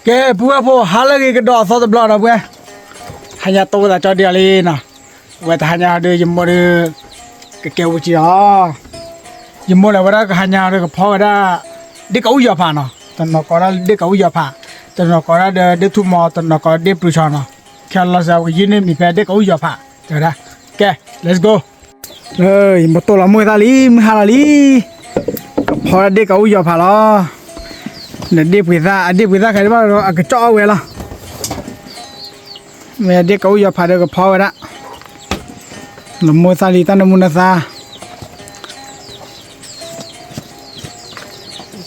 แกบัวพอหาเลยก็ดอซอสบลอนะบัวหายาโตแต่จอเดียวเลยนะว่าแต่หายาเดือยยมบ่เดือแกวจีอ๋อยมบ่แล้วว่าก็หายาเดือก็พอได้เด็กเอาอยู่ผ่านเนาะตอนนก็ได้เด็กเอาอยู่ผ่านตอนนก็ได้เด็กทุ่มมอตอนนก็เด็กปลุชอนเนาะแค่เราจะยินดีมีแฟนเด็กเอาอยู่ผ่านเดี๋ยวนะแก let's go เอ้ยมาตัวละมือตาลีมือหาลีพอเด็กเอาอยู่ผ่านแล้วเนี่ยเด็กพิซซ่าใครบ้างเราก็จ่อไว้ละเมื่อเด็กเขาอย่าพาเด็กก็พอไว้ละน้ำมูซาลีตันน้ำมูนาซา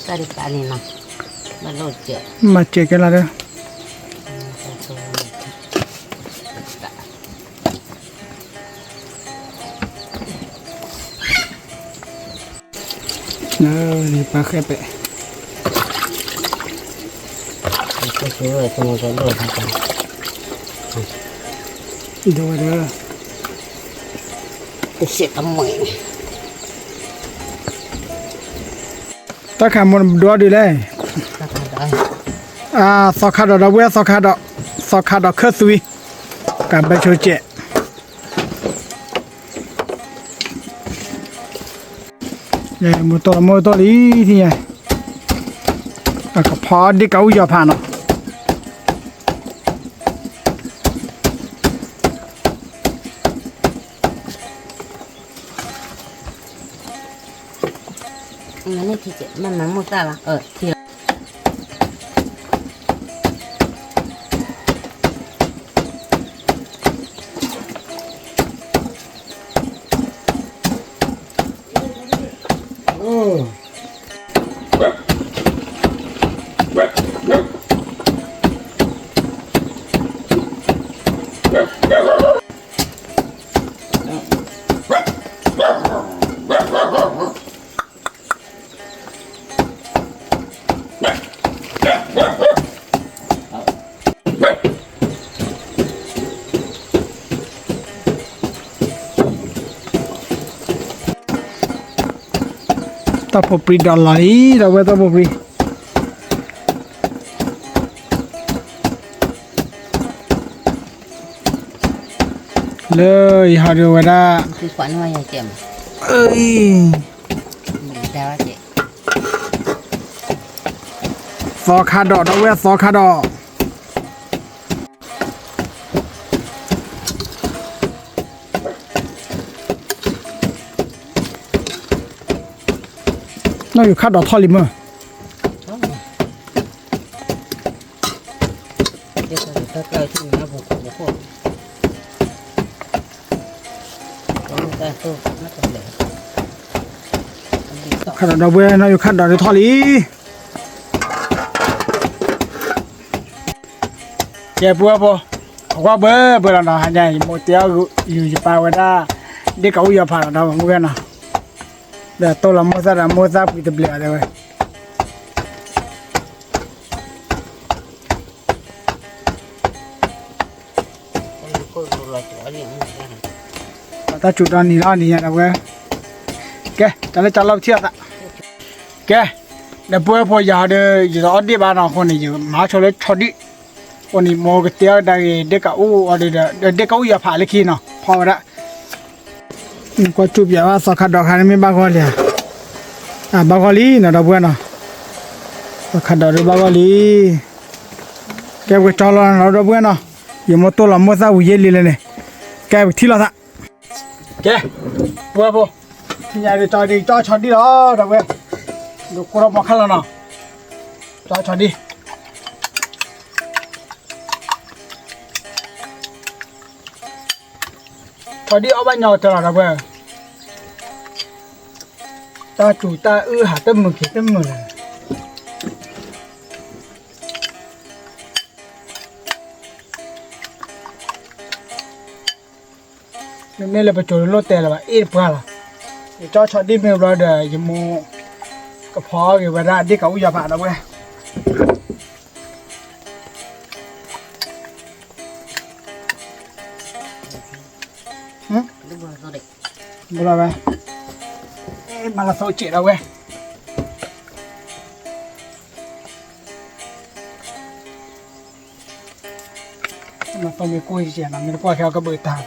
ซาลิตานี่นะมาโลดเจ็ดมาเจอกันละเด้อนี่ปลาแค่เปะก็คือว่าตัวมันก็โลดทั้งกันดูเด้อเสียตะมวยตาขามันดัวดีเลยสอขาดอกเว้ยสอขาดอกเคสวีกับใบโชเจเนี่ยมือตัวลีที่ไงก็พอดีเขาอย่าผ่านเนาะงั้นนี่ที่เจ็ดมันน้ำมุตาละที่ตาพปรีดอลลาร์เราเว้ยตาพปรีเลยหาดูว่าได้คือขวัญว่าอย่างเจ็มเอ้ยดาวเจ็ซอคาดอเราเว้ยซอคาดอน่าอยู่คาดอกทอลิมเมอร์เดี๋ยวถ้าเกิดที่นะผมจะพูดแต่ตัวน่าจะเหลือคาดอกดาวเว้ยน่าอยู่คาดอกทอลิแกปัวปอว่าเบอร์เราหันใหญ่โมเตียวอยู่ที่ป่าวันด้าเด็กเขาอย่าผ่านเราเหมือนกันนะเดี๋ยวตัวละโมซาปิดเปลี่ยนเลยเว้ยถ้าจุดนี้แล้วนี่นะเว้ยแกจะเล่นจับเราเทียบอ่ะแก那不要跑家的，一到地板上可能就马出来草地，可能摸个点儿这个屋，我这个屋也爬了去呢，跑的。我周边啊，少看到看没八卦哩，啊八卦哩那都不呢，我看到这八卦哩，该不找了那都不呢，有么多了么啥物业里了呢？该不提了他，该不，今天就找草地了，这不。都过了没看了呢，找草地。草地เอาไปหยอดตลอดนะเว้ยตาจู่ตาหาต้นมือเขียต้นมือเลยนี่เลยไปจู่รถแต่ละว่ะอีกเปล่าล่ะเจ้าชอดดีไม่รอเดี๋ยวยังโมก็พออยู่เวลาที่เขาอย่าผ่านนะเว้ยบุระเว้ยมาละโซจิแล้วเว้ยมาต้องมีกุ้ยเจียนะมีพวกเขาก็เบิดทาง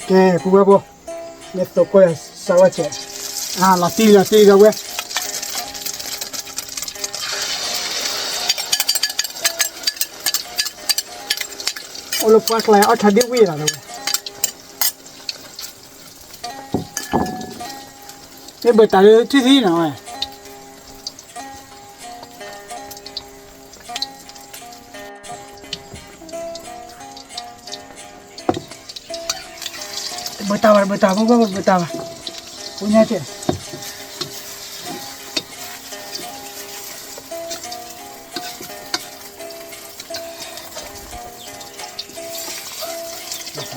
แกกูเว้ยกูเนี่ยตัวกุ้ยสวัสดิ์ลาตีกันเว้ยโอ้ลูกปลาไหลเอาชัดดิ้ววิ่งแล้วเนี่ยเบิดตาเลยที่หน่อยเบิดตาพวกเบิดตาpunya aja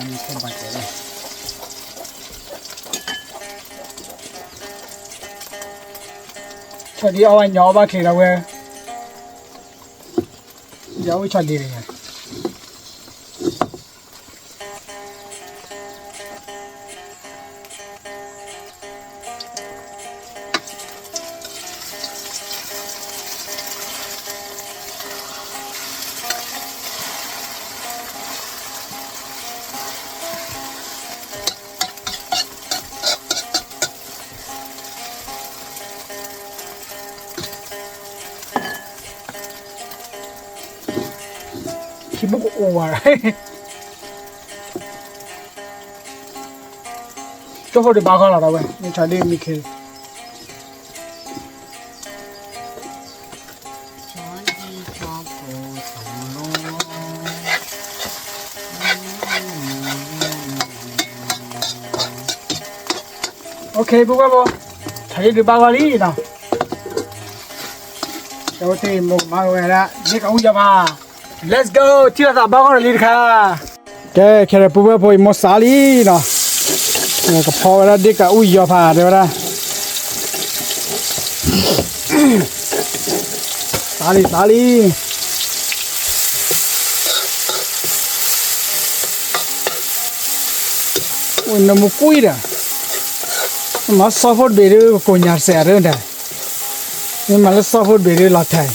Ini sempat ya. Jadi awak nyoba kira we jauh jadi ni Sibuk over. Coba dibakar lah, weh. Ini cari mikir. Okay, buka bu. Cari dibakar ni nah. Jauh tu mau mahu ada. Ni kau jawab. Let's go ที่เราบ้านเลยค่ะแค่ปุ๊บพอมอสาลีเนาะก็พอแล้วเด็กก็อุ้ยยอผ่าเดี๋ยวนะสาลีอุ้ยน้ำมุกุยเด้อมาซอฟต์เบรย์ก็ยากเสียเรื่องเด้อนี่มาแล้วซอฟต์เบรย์หลักไทย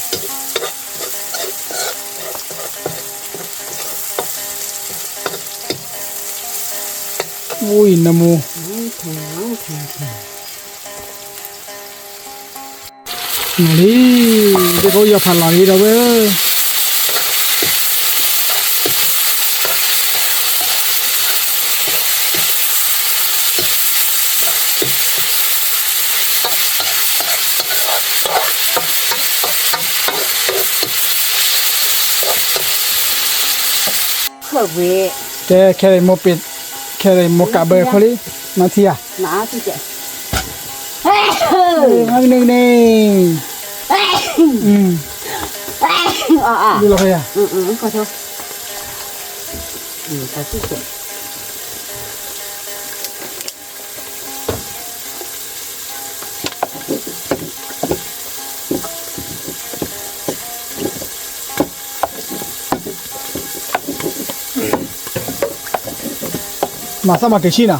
อุ้ยน้ำมูนี่เด็กเขาอย่าผ่านหลังนี้เราเว้ยแค่โมปิดแค่โมกะเบอร์เขาเลยมาทีอ่ะน้าที่เจ๊มาหนึ่งนี่ดูเราใครอ่ะขอโทษขอที่เจ๊马上嘛给气呢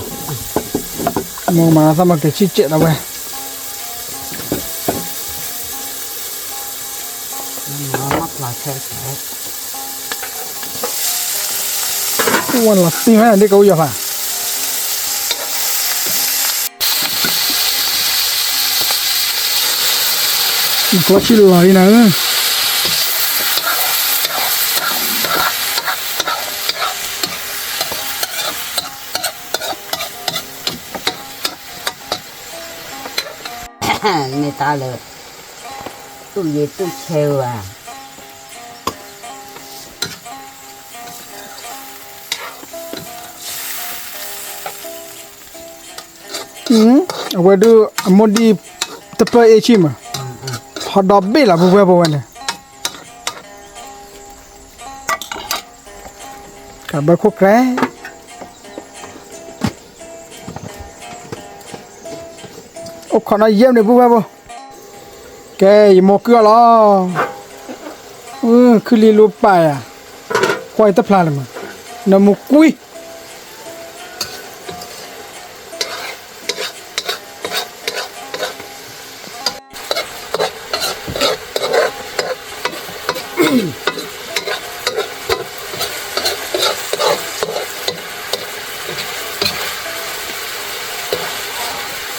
มองมาสมัครแต่ชิเจ็ดเอาไว้ nó mắc là xe sẽ วันละตีไหมเด็กเขาอยู่ป่ะก็ชิลเลยนะ người ta là tôi về tôi theo à เอาไว้ดูมดดีตะเปเอชิมพอดอบเบ้ละบุเวบวันเนี่ยกับใบคุกแร้โอ้ขอน้อยเยี่ยมเลยบุเวบแกอย่าโมกเกลือหรอคือลีลูปไปอ่ะควายตะพลาเลยมั้งน้ำมุกุย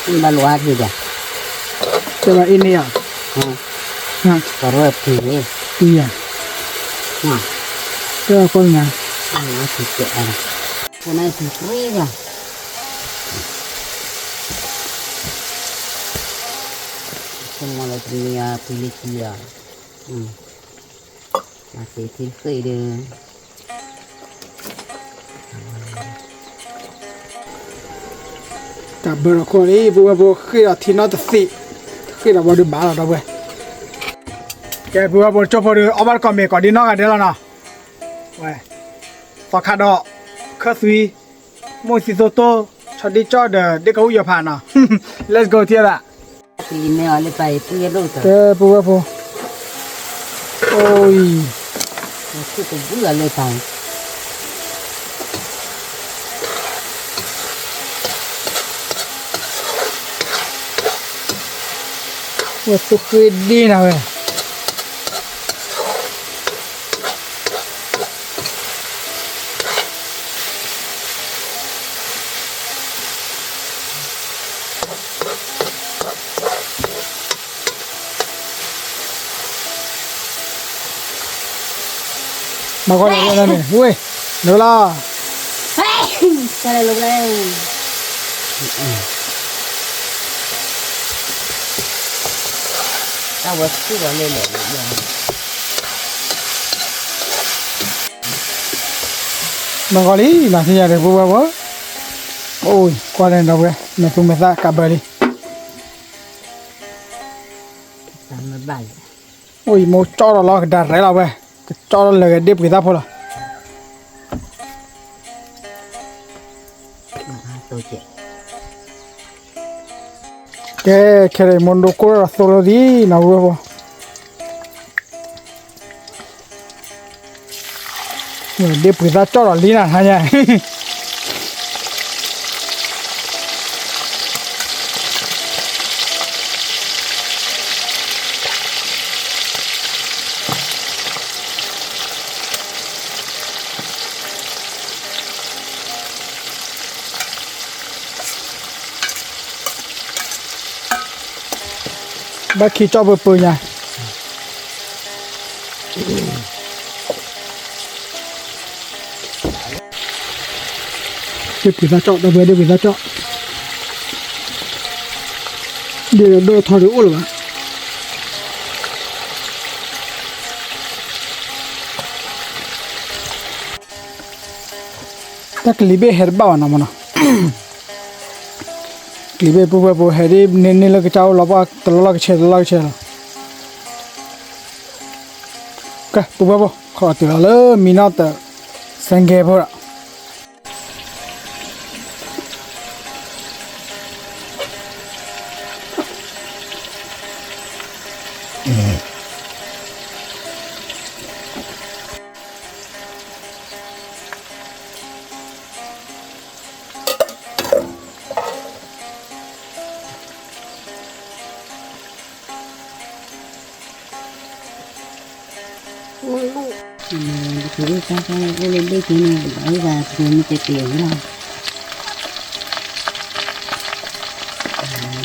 ini baru lagi dah แต่ว่าอินเนี่ยฮะ baru ini ตีอ่ะก็คนงาน nó thì chạy này cái này thì quý rồi semua lagi punya pilih dia masih tinggi dia แต่เบอร์คนนี้บัวบัวคือเราที่นอตสิคือเราบัวดูบ้าเราด้วยแกบัวบัวจบพอดีเอาบ้านก่อนเมย์ก่อนดีนอกกันเดี๋ยวแล้วนะเว้ยฝากขาดอกเคอร์ซีมูซิโซโต้ชอดีจอเดเด็กเขาอยู่ผ่านนะ let's go เที่ยวละ thì mèo lên bay punya đâu แกบัวบัวโอ้ย itu tuh bulan lên bay ว่าสุคือดีนะเว้ยมาก่อนเลยนะเนี่ยเว้ยเดี๋ยวละ cái này lúc đây tao vừa cứ vào lên để มาก่อนเลยหลังที่จะได้บัวบัวโอ้ยก่อนเลยเราเว้ยเนี่ยตุ้มเมซ่ากลับไปเลย làm nó bay โอ้ยโมจอดเราดัดไรเราเว้ยจอดเลยเด็บกี่ตาพอละ tôi chạy แกแค่มอนโดโคราโซโลดีนะเว้ยบ่เนี่ยเด็บกี่ตาจอดลีน่ะฮะเนี่ย bác khi cho bơ bơ nha đi bị ra chọn đâu về đi bị ra chọn để đỡ thò được ổn rồi ta klibe herba na mana klibe bu bu heri nene lag chao laba tala lag che ka bu bu kho tu la mina ta sange bora là tôi mới cái tiền đó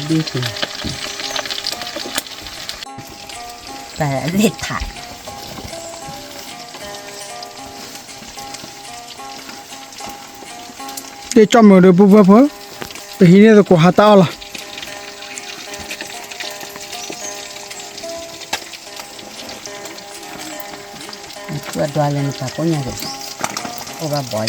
đi tiền tại liệt thải เดี๋ยวจอมเดี๋ยวปุ๊บปุ๊บไปที่นี่จะกูหาตาละ vừa đoan lên cả có nhà rồi có ba bò rồi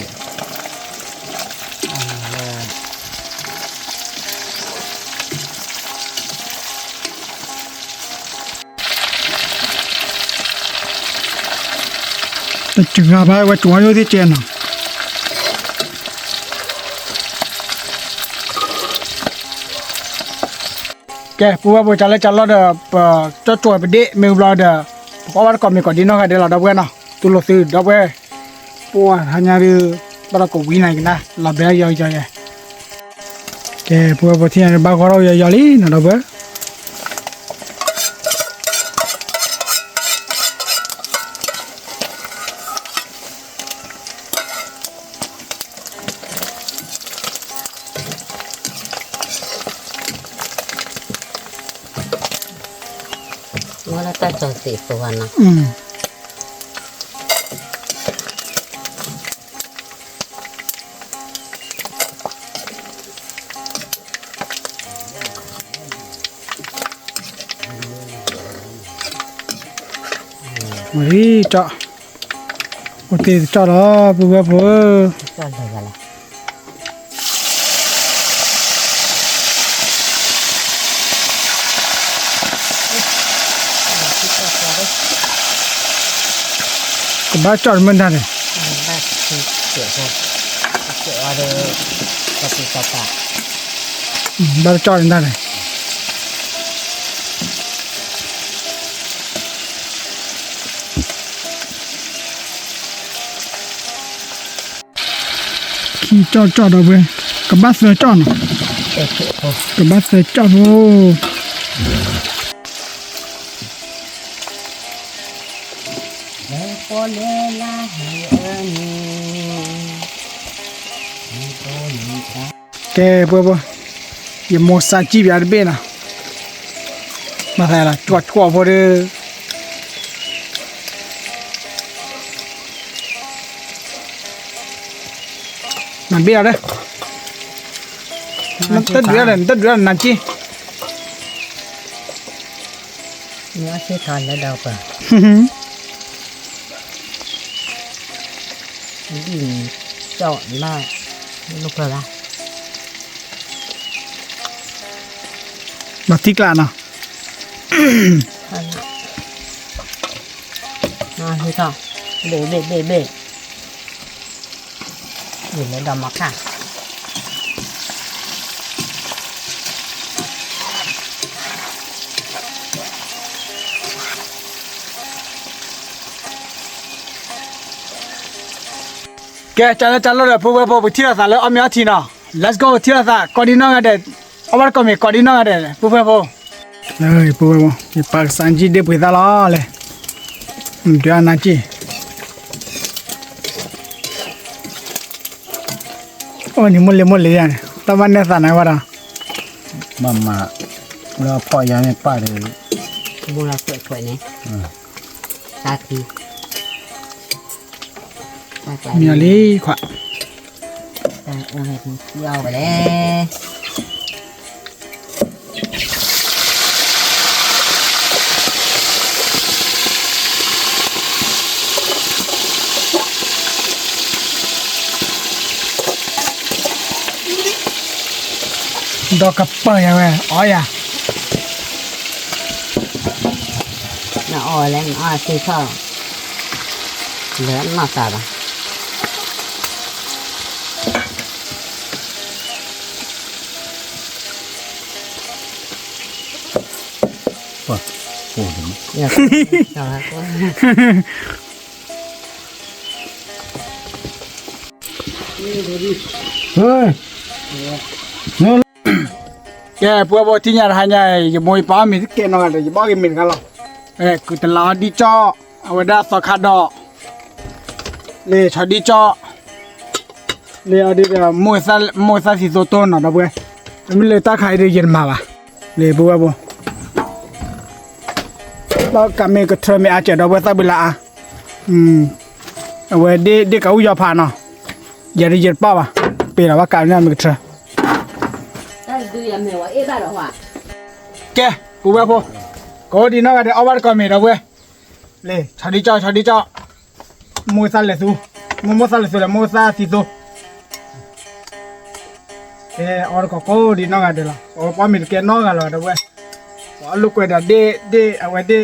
แต่จึงอาไปว่าจวนอยู่ที่เจนน่ะแกปุ๊บปุ๊บจัลจัลแล้วเด้อจะจวนไปเดะเมลบลาเด้อเพราะว่าก่อนมีก่อนดีเนาะค่ะเดี๋ยวเราดับเว้นเนาะตุลซื้อดับเว้ปัวหันยาดื้อบาร์ก็วิ่งไหนกันนะลาเบียยอยแกปุ๊บปุ๊บที่นั่นบ้าก็เรายอยลีนะดับเว้ nó là ta cho xịt của anh à เฮ้ยเจาะโอเคเจาะแล้วปุ๊บปุ๊บ cho được rồi ก็บ้าเจาะมันได้เลย ba triệu thôi triệu ở đây có gì cả cả บ้าเจาะมันได้เลยขี้เจาะเจาะเอาไปกับบ้าเสือเจาะเนาะ để triệu thôi กับบ้าเสือเจาะโอ้ để có lẽ là hay ơn แกปุ๊บปุ๊บอย่าโมซาจีบอย่าเบ้นะมาใส่ละจวดกว่าพอดีมันเบี้ยเลยมันตัดเบี้ยเลยตัดเบี้ยนั่นจี nó sẽ thòn ở đâu cả gì chọn là lúc rồi là มาที่กลางนะ nó hơi thòn bể để lấy đầm mặc cả แกจันแล้วเดี๋ยวพวกไปที่ละสาแล้วเอาเมียทีน่ะ let's go ที่ละสาก่อนดีน้องกันเด็ดเอาวันก่อนมีก่อนดีน้องกันเด็ดพวกเฮ้ยพวกมีปากสันจีเด็บไปตลอดเลยเดี๋ยวนั่นจีโอ้นี่มุลเลยเนี่ยตะวันเนี่ยสานไหนวะล่ะ Mama lo po ya me pare buông là sợi này ta thì มีอะไรขวา ta ôm hết dầu vào đây ดอกกระเปย์ยังไงอ๋ออย่า nó oi lên oi xì sao lớn mà sao đó po po dạ sao hả cô เฮ้ย แกพวกที่เนี่ยหายอย่ามวยป้ามีที่เกณฑ์นอนเลยอย่าบอกกินมินกันหรอกคือตลาดดีจ่อเอาไว้ได้สกัดดอกเลยชอดีจ่อ le ade moisa si so to na da bwe mi le ta khai de yin ma ba le bu ba bo ba ka me ka tre me a che da bwe sa bi la a we de ka u ya pha na ya ri yin pa ba pe la ba ka na me ka tre 但是对呀，没我一大的话， ke bu ba bo ko di na ga de awar ka me da bwe le chadi cha moisa le su moisa le su le moisa si so और को di no ga de la o pa mi ke no ga la da we o lu ko da de awe de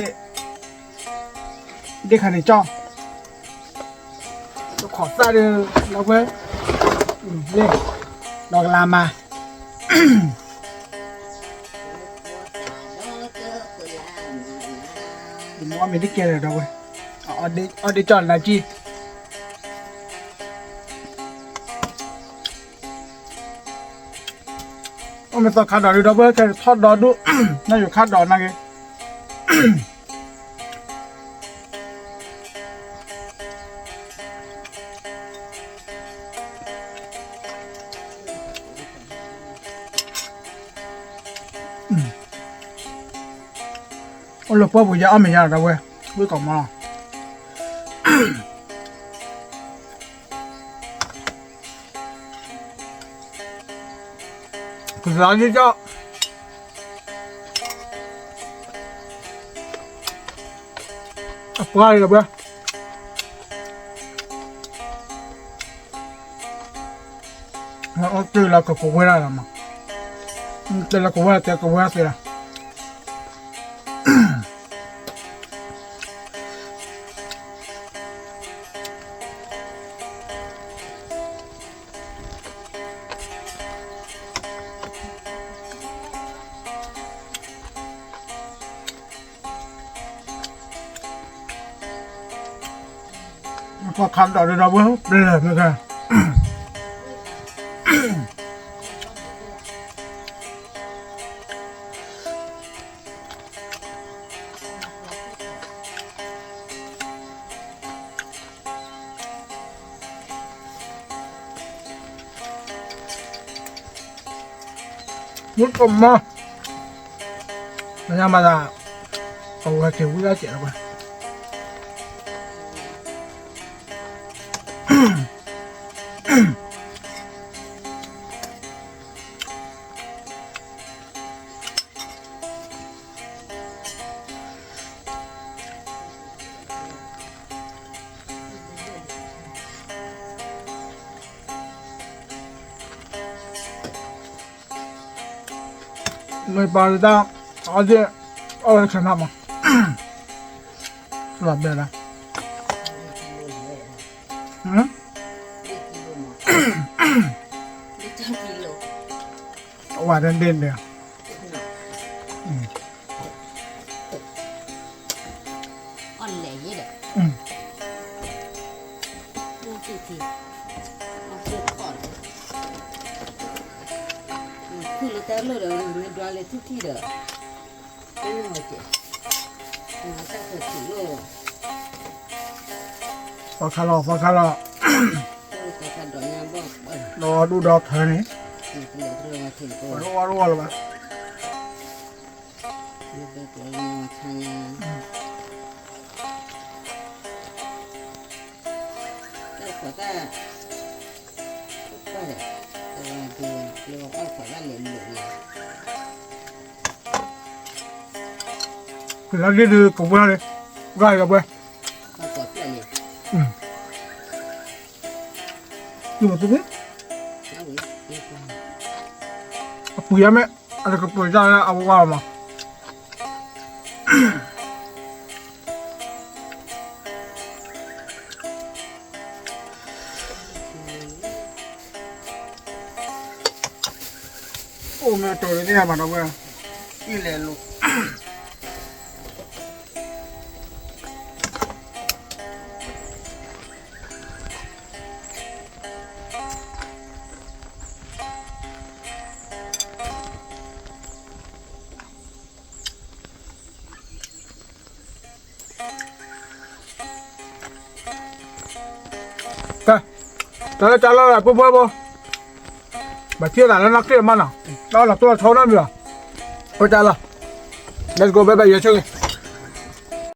khan ni cho to kho sa de la we le dog la ma mo mi de ke da we o de cho la chiไม่ต้องขาดดอกดูดับเบิ้ลแค่ทอดดอกดู น่าอยู่ขาดดอกนะแก โอ้ลูกพ่อบุญยาอ้อมไม่ยากดับเบิ้ลวิ่งกลับมา คือร้านนี้ก็ปลาเลยแบบแล้วเจอแล้วก็กูไม่ได้แล้วมั้งเจอแล้วกูไม่ได้เสียละพอคันต่อเดี๋ยวเราเพิ่มเลยไม่ใช่มุดออกมาไม่ธรรมดาเอาไว้เก็บไว้ได้เจ็บแล้วไปไม่ปลาเลยจ้าเอาเจ๊เอาอะไรขนาดมั้งหลับเลยนะว่าเด่นเดียว อ่อนแหล่ยี่เด้อดูสิทีเอาเชือกก่อนคือเราแต่เราเดี๋ยวไม่ดูอะไรทุกที่เด้อไม่เอาเจ๊เราแต่เกิดถึงโลก พอคาร์ลเราแต่การดอกยาบอก รอดูดอกเธอนี่ เหลือเรือถึงตัว รัวเลยปะ เหลือตัวเรือทางยาแต่ขอแต่ก็เด็กแต่ว่าดูเรือก็ขอว่าเหลือเหลือ คือเราได้ดูกับเพื่อนเลยง่ายกับเพื่อน ก็กดเพื่อนเนี่ย อยู่ตรงนี้ เอาไว้ดีกว่า ปุ๋ยไหมอะไรก็ปุ๋ยได้เอาว่ามาโอ้แม่ตัวนี้มาแล้วเพื่อนอีเลนลูกก็ Đó trả lời là bố bố. Bà chia là nó kia mà nào. Đó là tôi thấu nó nữa. Ôi trả lời. Let's go bye bye, chơi.